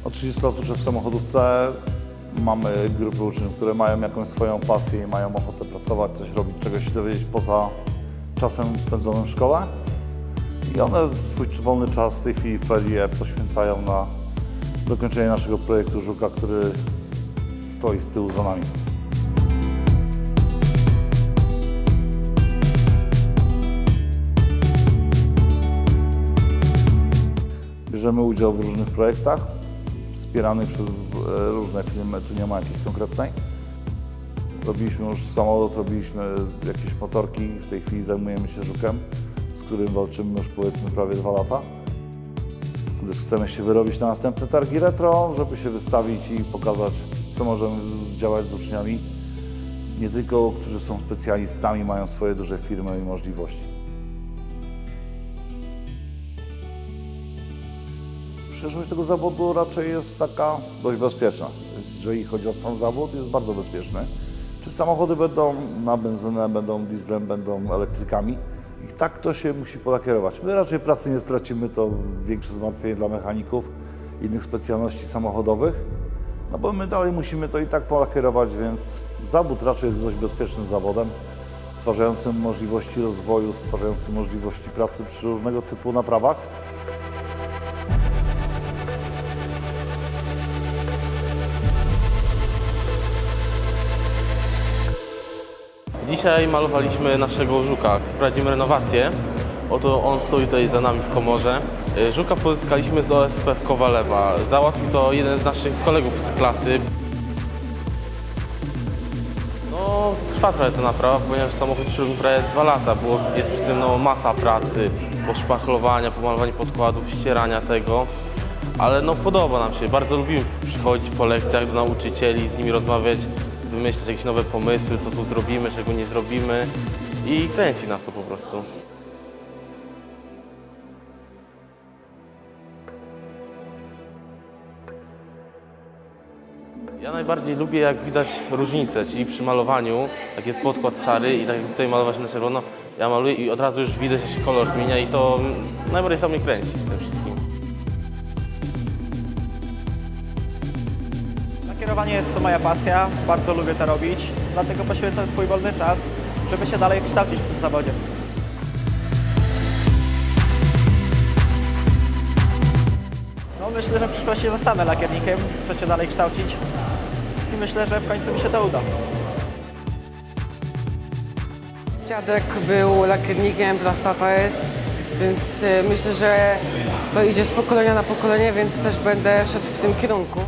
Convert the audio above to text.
Od 30 lat uczę w samochodówce. Mamy grupy uczniów, które mają jakąś swoją pasję i mają ochotę pracować, coś robić, czegoś się dowiedzieć poza czasem spędzonym w szkole. I one swój wolny czas, w tej chwili ferie, poświęcają na dokończenie naszego projektu Żuka, który stoi z tyłu za nami. Bierzemy udział w różnych projektach, wspieranych przez różne firmy, tu nie ma jakiejś konkretnej. Robiliśmy już samolot, robiliśmy jakieś motorki, w tej chwili zajmujemy się Żukiem, z którym walczymy już powiedzmy prawie 2 lata. Gdyż chcemy się wyrobić na następne targi retro, żeby się wystawić i pokazać, co możemy zdziałać z uczniami. Nie tylko, którzy są specjalistami, mają swoje duże firmy i możliwości. Przyszłość tego zawodu raczej jest taka dość bezpieczna. Jeżeli chodzi o sam zawód, jest bardzo bezpieczny. Czy samochody będą na benzynę, będą dieslem, będą elektrykami? I tak to się musi polakierować. My raczej pracy nie stracimy, to większe zmartwienie dla mechaników, innych specjalności samochodowych. No bo my dalej musimy to i tak polakierować, więc zawód raczej jest dość bezpiecznym zawodem, stwarzającym możliwości rozwoju, stwarzającym możliwości pracy przy różnego typu naprawach. Dzisiaj malowaliśmy naszego Żuka, prowadzimy renowację. Oto on stoi tutaj za nami w komorze. Żuka pozyskaliśmy z OSP w Kowalewa. Załatwił to jeden z naszych kolegów z klasy. No, trwa trochę ta naprawa, ponieważ samochód już robił prawie 2 lata. Jest przy tym masa pracy, poszpachlowania, pomalowania podkładów, ścierania tego. Ale no, podoba nam się, bardzo lubimy przychodzić po lekcjach do nauczycieli, z nimi rozmawiać, wymyślać jakieś nowe pomysły, co tu zrobimy, czego nie zrobimy i kręci nas to po prostu. Ja najbardziej lubię, jak widać różnicę, czyli przy malowaniu, jak jest podkład szary i tak jak tutaj malować na czerwono, ja maluję i od razu już widać, że się kolor zmienia i to najbardziej to mnie kręci w tym wszystkim. Kierowanie jest to moja pasja, bardzo lubię to robić, dlatego poświęcam swój wolny czas, żeby się dalej kształcić w tym zawodzie. No myślę, że w przyszłości zostanę lakiernikiem, chcę się dalej kształcić i myślę, że w końcu mi się to uda. Dziadek był lakiernikiem dla TS, więc myślę, że to idzie z pokolenia na pokolenie, więc też będę szedł w tym kierunku.